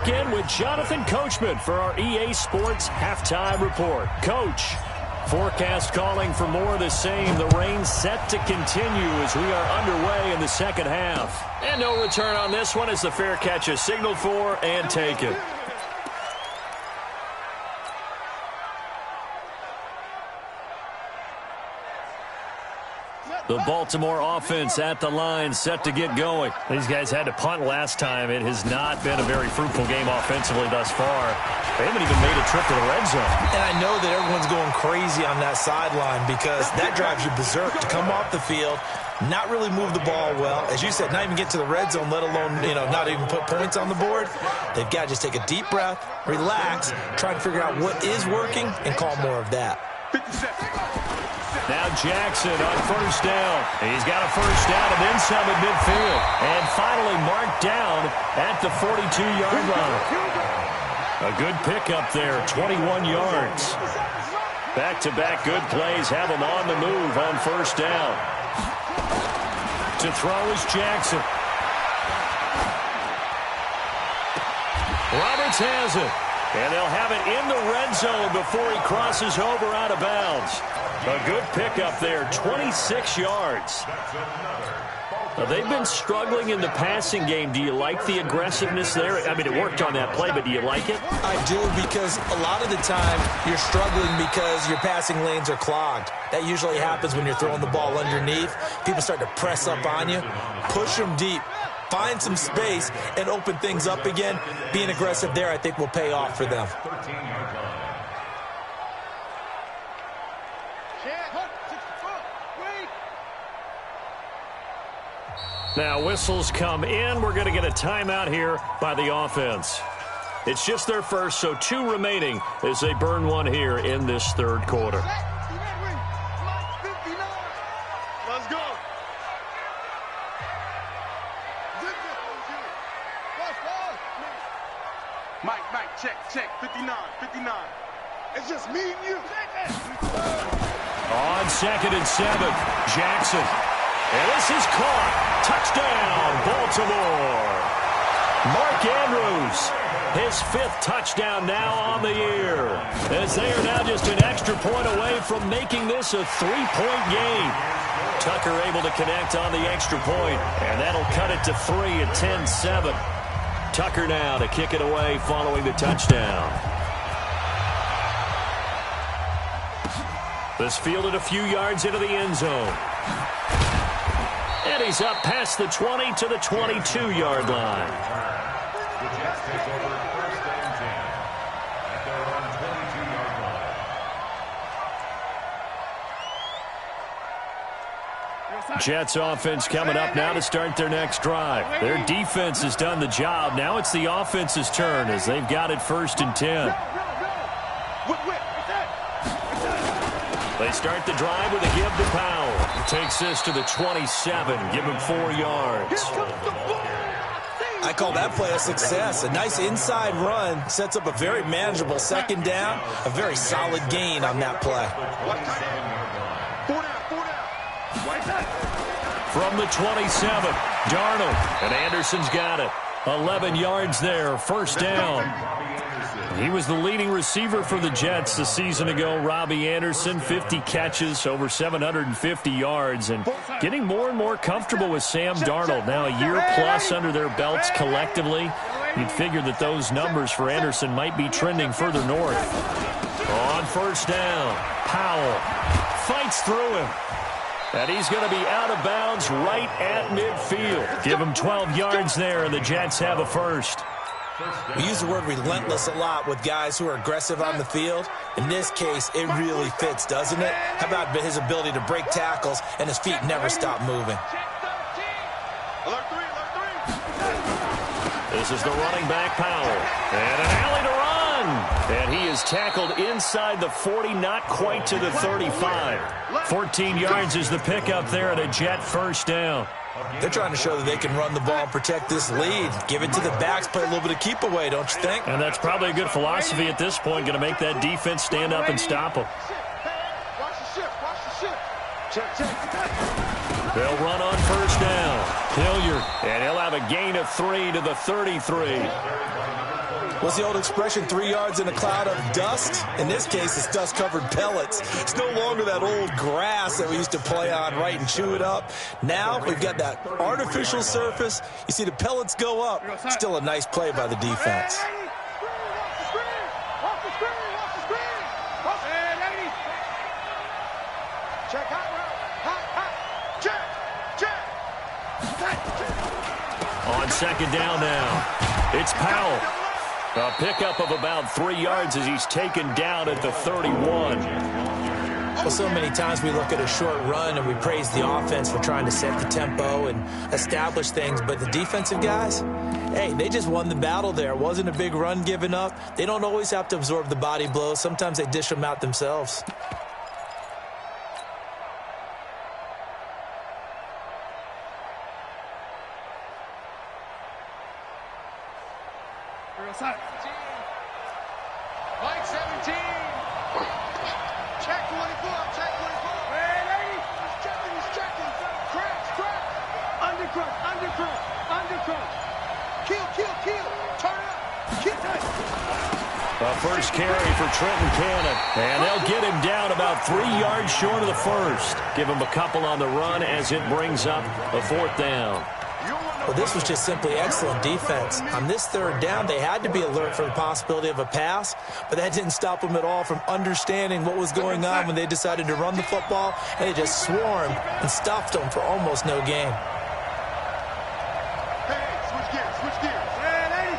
In with Jonathan Coachman for our EA Sports Halftime Report. Coach, forecast calling for more of the same. The rain set to continue as we are underway in the second half. And no return on this one as the fair catch is signaled for and taken. The Baltimore offense at the line, set to get going. These guys had to punt last time. It has not been a very fruitful game offensively thus far. They haven't even made a trip to the red zone. And I know that everyone's going crazy on that sideline because that drives you berserk to come off the field, not really move the ball well. As you said, not even get to the red zone, let alone, not even put points on the board. They've got to just take a deep breath, relax, try to figure out what is working, and call more of that. Now Jackson on first down. He's got a first down and then some at midfield. And finally marked down at the 42-yard line. A good pickup there, 21 yards. Back-to-back good plays have him on the move on first down. To throw is Jackson. Roberts has it. And they'll have it in the red zone before he crosses over out of bounds. A good pickup there, 26 yards. Now, they've been struggling in the passing game. Do you like the aggressiveness there? I mean, it worked on that play, but do you like it? I do, because a lot of the time you're struggling because your passing lanes are clogged. That usually happens when you're throwing the ball underneath. People start to press up on you, push them deep, find some space, and open things up again. Being aggressive there, I think, will pay off for them. Now whistles come in. We're going to get a timeout here by the offense. It's just their first, so 2 remaining as they burn one here in this third quarter. Let's go. Mike, check, 59. It's just me and you. On 2nd and 7, Jackson. And this is caught. Touchdown, Baltimore. Mark Andrews, his 5th touchdown now on the year. As they are now just an extra point away from making this a 3-point game. Tucker able to connect on the extra point, and that'll cut it to 3 at 10-7. Tucker now to kick it away following the touchdown. This fielded a few yards into the end zone. And he's up past the 20 to the 22-yard line. Jets offense coming up now to start their next drive. Their defense has done the job. Now it's the offense's turn as they've got it 1st and 10. They start the drive with a give to Powell. Takes this to the 27. Give him 4 yards. I call that play a success. A nice inside run sets up a very manageable 2nd down. A very solid gain on that play. From the 27, Darnold. And Anderson's got it. 11 yards there, 1st down. He was the leading receiver for the Jets a season ago. Robbie Anderson, 50 catches, over 750 yards, and getting more and more comfortable with Sam Darnold. Now a year plus under their belts collectively. You'd figure that those numbers for Anderson might be trending further north. On 1st down, Powell fights through him. And he's going to be out of bounds right at midfield. Give him 12 yards there, and the Jets have a 1st. We use the word relentless a lot with guys who are aggressive on the field. In this case, it really fits, doesn't it? How about his ability to break tackles and his feet never stop moving? This is the running back, Powell. And an alley to run. And he is tackled inside the 40, not quite to the 35. 14 yards is the pickup there, and a Jet 1st down. They're trying to show that they can run the ball and protect this lead. Give it to the backs, play a little bit of keep away, don't you think? And that's probably a good philosophy at this point, going to make that defense stand up and stop them. They'll run on 1st down. Hilliard, and he'll have a gain of 3 to the 33. What's the old expression, 3 yards in a cloud of dust? In this case, it's dust-covered pellets. It's no longer that old grass that we used to play on, right, and chew it up. Now we've got that artificial surface. You see the pellets go up. Still a nice play by the defense. On second down now, it's Powell. A pickup of about 3 yards as he's taken down at the 31. Well, so many times we look at a short run and we praise the offense for trying to set the tempo and establish things, but the defensive guys, hey, they just won the battle there. It wasn't a big run given up. They don't always have to absorb the body blows. Sometimes they dish them out themselves. Mike 17. Check 24. Check 24. Ready? He's checking. Crunch. Undercrunch. Kill. Turn up. Kill time. A first carry for Trenton Cannon. And they'll get him down about 3 yards short of the first. Give him a couple on the run as it brings up a fourth down. Well, this was just simply excellent defense. On this third down, they had to be alert for the possibility of a pass, but that didn't stop them at all from understanding what was going on when they decided to run the football, and they just swarmed and stuffed them for almost no gain. Hey, switch gears. Ready?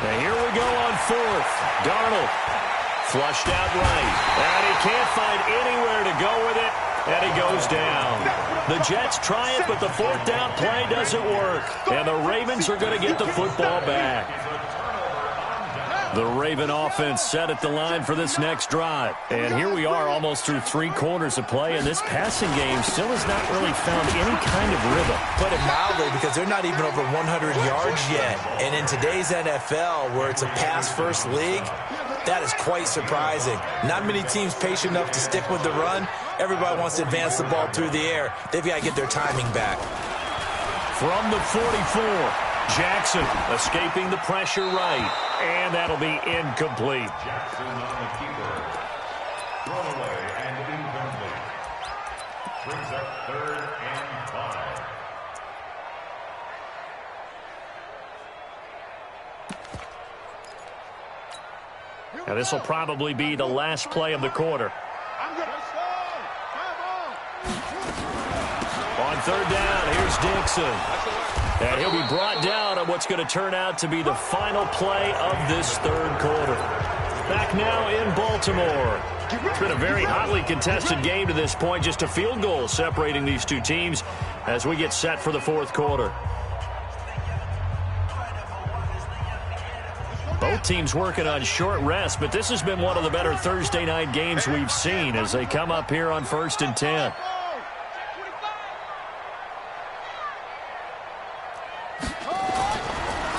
And here we go on fourth. Darnold. Flushed out right, and he can't find anywhere to go with it, and he goes down. The Jets try it, but the fourth down play doesn't work, and the Ravens are going to get the football back. The Raven offense set at the line for this next drive. And here we are almost through 3 quarters of play, and this passing game still has not really found any kind of rhythm. Put it mildly, because they're not even over 100 yards yet. And in today's NFL, where it's a pass-first league, that is quite surprising. Not many teams patient enough to stick with the run. Everybody wants to advance the ball through the air. They've got to get their timing back. From the 44, Jackson escaping the pressure right, and that'll be incomplete. Jackson on the keeper. Thrown away and incomplete. Brings up 3rd and 5. Now this will probably be the last play of the quarter. On third down, here's Dixon. And he'll be brought down on what's going to turn out to be the final play of this third quarter. Back now in Baltimore. It's been a very hotly contested game to this point. Just a field goal separating these two teams as we get set for the fourth quarter. Both teams working on short rest, but this has been one of the better Thursday night games we've seen as they come up here on 1st and 10.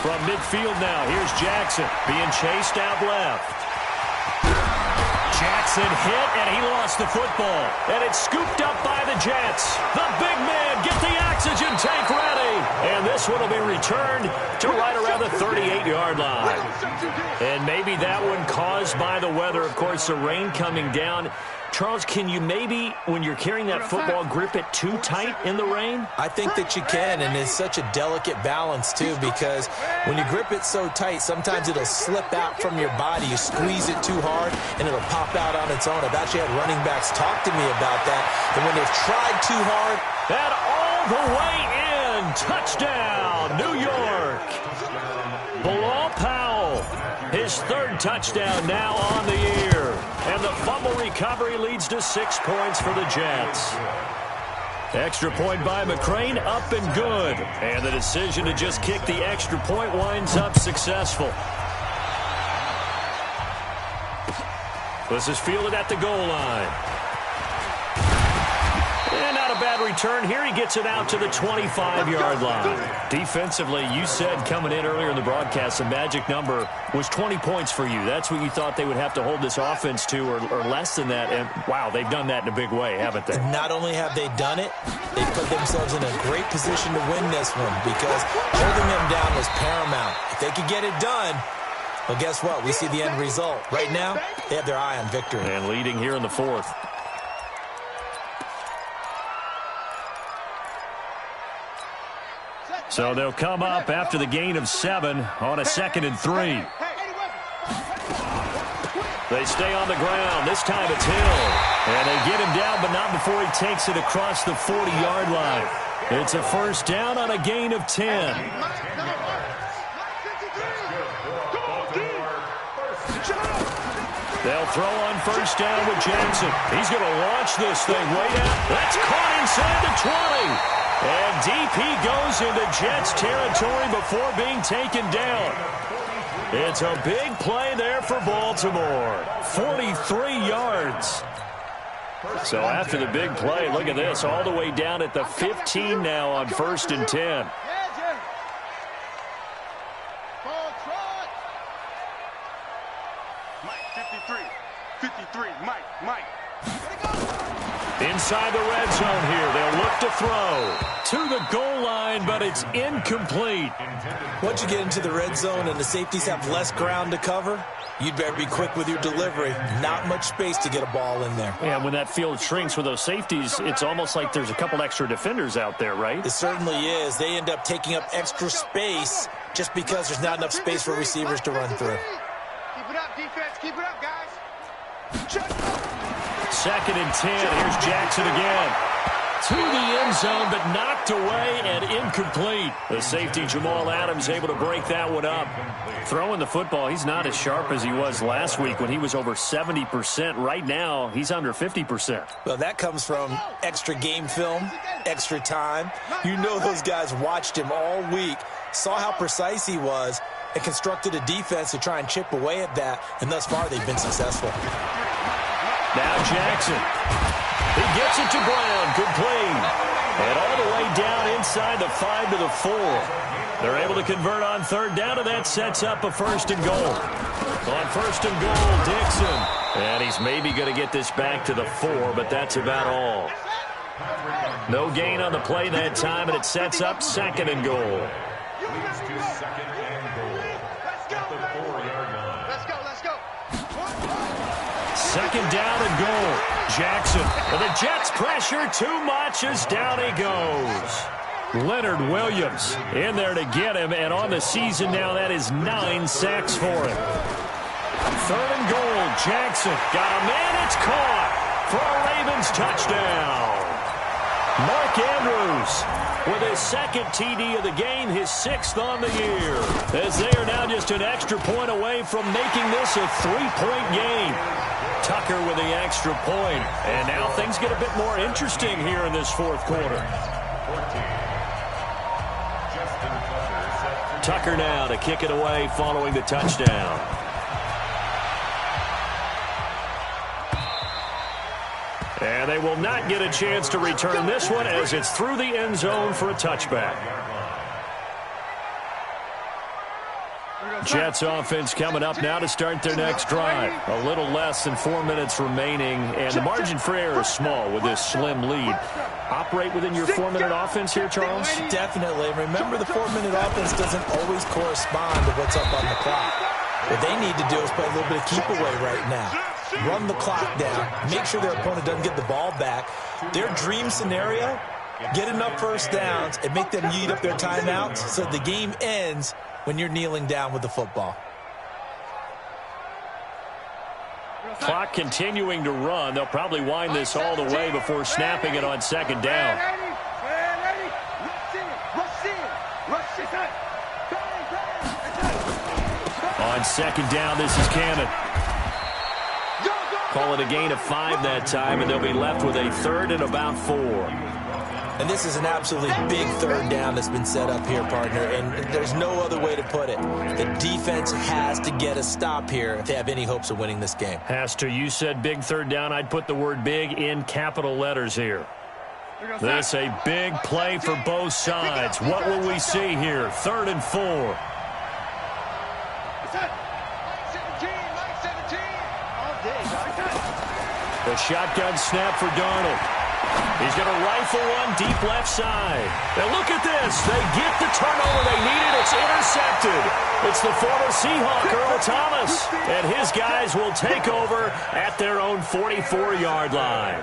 From midfield now, here's Jackson being chased out left. Jackson hit, and he lost the football. And it's scooped up by the Jets. The big man, get the oxygen tank ready. And this one will be returned to right around the 38-yard line. And maybe that one caused by the weather. Of course, the rain coming down. Charles, can you maybe, when you're carrying that football, grip it too tight in the rain? I think that you can, and it's such a delicate balance, too, because when you grip it so tight, sometimes it'll slip out from your body. You squeeze it too hard, and it'll pop out on its own. I've actually had running backs talk to me about that, and when they've tried too hard. And all the way in, touchdown, New York. Bilal Powell, his 3rd touchdown now on the year. And the fumble recovery leads to 6 points for the Jets. Extra point by McCrane, up and good. And the decision to just kick the extra point winds up successful. This is fielded at the goal line. And not a bad return here. He gets it out to the 25-yard line. Defensively, you said coming in earlier in the broadcast, the magic number was 20 points for you. That's what you thought they would have to hold this offense to, or less than that. And, wow, they've done that in a big way, haven't they? Not only have they done it, they put themselves in a great position to win this one because holding them down was paramount. If they could get it done, well, guess what? We see the end result. Right now, they have their eye on victory. And leading here in the fourth. So they'll come up after the gain of 7 on a 2nd and 3. They stay on the ground. This time it's Hill. And they get him down, but not before he takes it across the 40-yard line. It's a first down on a gain of 10. They'll throw on first down with Jackson. He's going to launch this thing way down. That's caught inside the 20. And deep he goes into Jets territory before being taken down. It's a big play there for Baltimore. 43 yards. So after the big play, look at this, all the way down at the 15 now on 1st and 10. Mike, 53, Mike. Inside the red zone here, they'll look to throw to the goal line, but it's incomplete. Once you get into the red zone and the safeties have less ground to cover, you'd better be quick with your delivery. Not much space to get a ball in there. Yeah, when that field shrinks with those safeties, it's almost like there's a couple extra defenders out there, right? It certainly is. They end up taking up extra space just because there's not enough space for receivers to run through. Keep it up, defense. Keep it up, guys. Check. 2nd and 10. Here's Jackson again. To the end zone, but knocked away and incomplete. The safety, Jamal Adams, able to break that one up. Throwing the football, he's not as sharp as he was last week when he was over 70%. Right now, he's under 50%. Well, that comes from extra game film, extra time. You know those guys watched him all week, saw how precise he was, and constructed a defense to try and chip away at that, and thus far they've been successful. Now Jackson. He gets it to Brown. Complete. And all the way down inside the 5 to the 4. They're able to convert on 3rd down, and that sets up a 1st and goal. On 1st and goal, Dixon. And he's maybe going to get this back to the 4, but that's about all. No gain on the play that time, and it sets up 2nd and goal. Leads to 2nd and goal at the 4-yard line. Let's go. 2nd down and goal. Jackson. And the Jets pressure too much as down he goes. Leonard Williams in there to get him. And on the season now, that is 9 sacks for him. 3rd and goal. Jackson got a man. It's caught for a Ravens touchdown. Mark Andrews with his 2nd TD of the game, his 6th on the year. As they are now just an extra point away from making this a 3-point game. Tucker with the extra point. And now things get a bit more interesting here in this 4th quarter. Tucker now to kick it away following the touchdown. And they will not get a chance to return this one as it's through the end zone for a touchback. Jets offense coming up now to start their next drive. A little less than 4 minutes remaining, and the margin for error is small with this slim lead. Operate within your 4-minute offense here, Charles? Definitely. Remember, the 4-minute offense doesn't always correspond to what's up on the clock. What they need to do is play a little bit of keep away right now. Run the clock down. Make sure their opponent doesn't get the ball back. Their dream scenario, get enough first downs and make them eat up their timeouts so the game ends when you're kneeling down with the football. Clock continuing to run. They'll probably wind this all the way before snapping it on 2nd down. On 2nd down, this is Cannon. Call it a gain of 5 that time, and they'll be left with a 3rd and about 4. And this is an absolutely big 3rd down that's been set up here, partner, and there's no other way to put it. The defense has to get a stop here if they have any hopes of winning this game. Pastor, you said big 3rd down. I'd put the word big in capital letters here. This a big play for both sides. What will we see here? 3rd and 4. The shotgun snap for Darnold. He's going to rifle one deep left side. And look at this. They get the turnover they needed. It's intercepted. It's the former Seahawk, Earl Thomas. And his guys will take over at their own 44-yard line.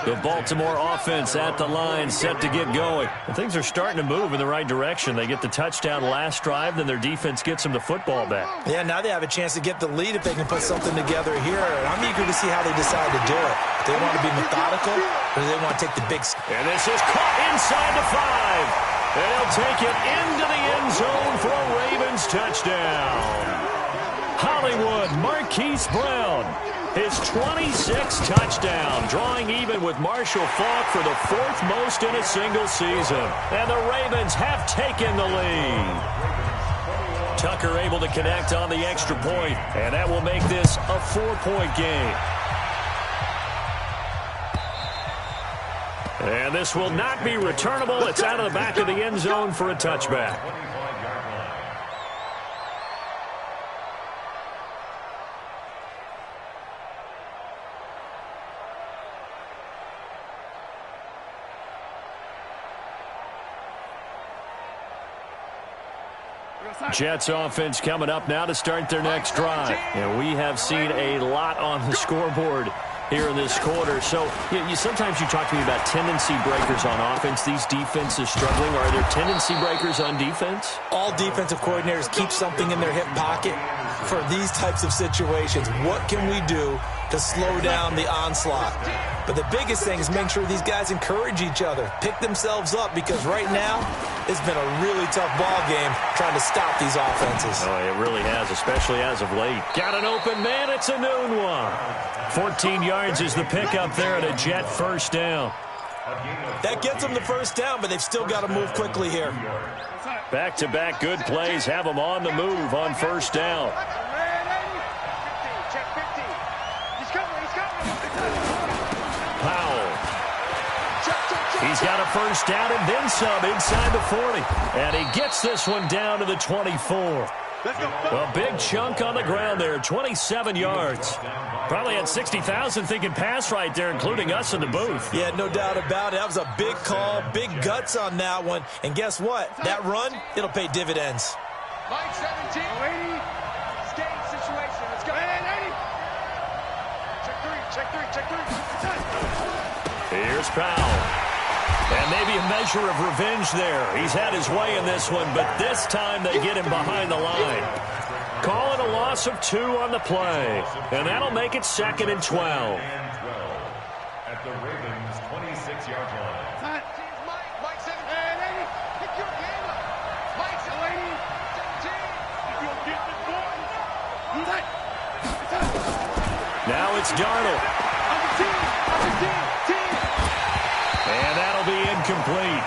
The Baltimore offense at the line, set to get going. And things are starting to move in the right direction. They get the touchdown last drive, then their defense gets them the football back. Yeah, now they have a chance to get the lead if they can put something together here. And I'm eager to see how they decide to do it. Do they want to be methodical, or do they want to take the big... And this is caught inside the 5. And they'll take it into the end zone for a Ravens touchdown. Hollywood Marquise Brown, his 26th touchdown, drawing even with Marshall Faulk for the 4th most in a single season. And the Ravens have taken the lead. Tucker able to connect on the extra point, and that will make this a 4-point game. And this will not be returnable. It's out of the back of the end zone for a touchback. Jets offense coming up now to start their next drive. And we have seen a lot on the scoreboard here in this quarter. So sometimes you talk to me about tendency breakers on offense. These defenses struggling. Are there tendency breakers on defense? All defensive coordinators keep something in their hip pocket for these types of situations. What can we do to slow down the onslaught? But the biggest thing is make sure these guys encourage each other, pick themselves up, because right now it's been a really tough ball game trying to stop these offenses. Oh, it really has, especially as of late. Got an open man. It's a noon one. 14 yards is the pickup there at a Jet first down. That gets them the first down, but they've still got to move quickly here. Back-to-back good plays have them on the move on first down. Powell. He's got a first down and then some inside the 40. And he gets this one down to the 24. A big chunk on the ground there, 27 yards. Probably had 60,000 thinking pass right there, including us in the booth. Yeah, no doubt about it. That was a big call, big guts on that one. And guess what? That run, it'll pay dividends. Mike 17. 80. Skate situation. Let's go. 80. Check three. Here's Powell. And maybe a measure of revenge there. He's had his way in this one, but this time they get him behind the line. Calling a loss of 2 on the play. And that'll make it 2nd and 12. At the Ravens' 26-yard line. Mike 17. Pick your hand up. Mike 17. You'll get the ball. Now it's Darnold. And that'll be incomplete.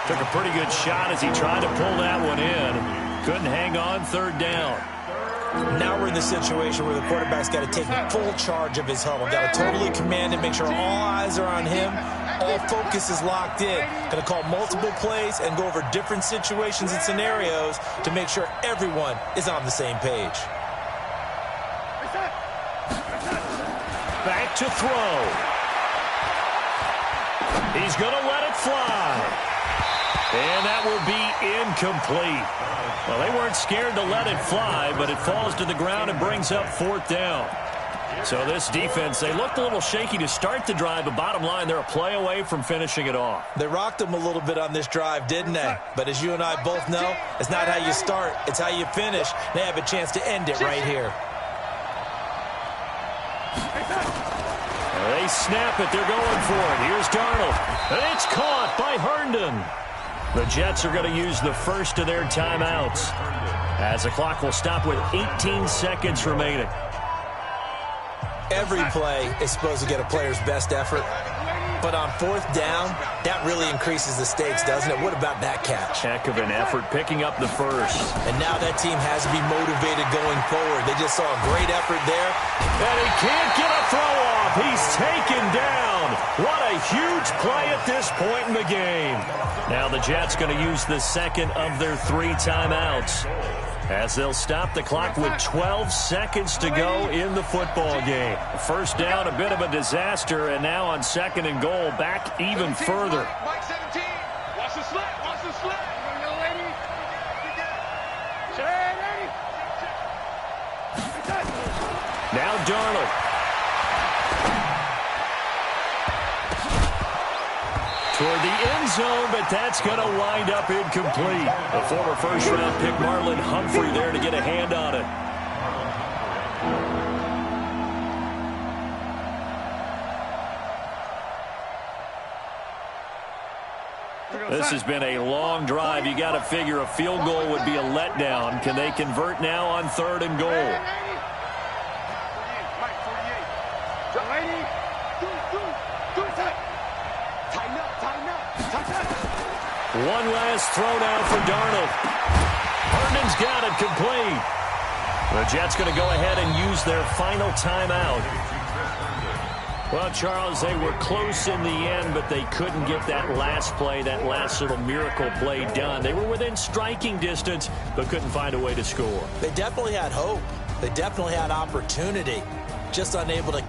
Took a pretty good shot as he tried to pull that one in. Couldn't hang on, 3rd down. Now we're in the situation where the quarterback's got to take full charge of his huddle. Got to totally command it, make sure all eyes are on him. All focus is locked in. Going to call multiple plays and go over different situations and scenarios to make sure everyone is on the same page. Back to throw. He's going to let it fly. And that will be incomplete. Well, they weren't scared to let it fly, but it falls to the ground and brings up 4th down. So this defense, they looked a little shaky to start the drive, but bottom line, they're a play away from finishing it off. They rocked them a little bit on this drive, didn't they? But as you and I both know, it's not how you start, it's how you finish. They have a chance to end it right here. They snap it. They're going for it. Here's Darnold. And it's caught by Herndon. The Jets are going to use the first of their timeouts as the clock will stop with 18 seconds remaining. Every play is supposed to get a player's best effort. But on fourth down, that really increases the stakes, doesn't it? What about that catch? Heck of an effort picking up the first. And now that team has to be motivated going forward. They just saw a great effort there. And he can't get a throw off. He's taken down. What a huge play at this point in the game. Now the Jets going to use the second of their 3 timeouts, as they'll stop the clock with 12 seconds to go in the football game. First down, a bit of a disaster, and now on second and goal, back even further. Mike 17. Watch the slip. Watch the slip. Young lady. Now Darnold. Toward the end zone, but that's going to wind up incomplete. The former first-round pick Marlon Humphrey there to get a hand on it. This has been a long drive. You got to figure a field goal would be a letdown. Can they convert now on third and goal? Mike 48. Young lady. Do it. Tighten up. One last throw down for Darnold. Herndon's got it complete. The Jets going to go ahead and use their final timeout. Well, Charles, they were close in the end, but they couldn't get that last play, that last little miracle play done. They were within striking distance, but couldn't find a way to score. They definitely had hope. They definitely had opportunity, just unable to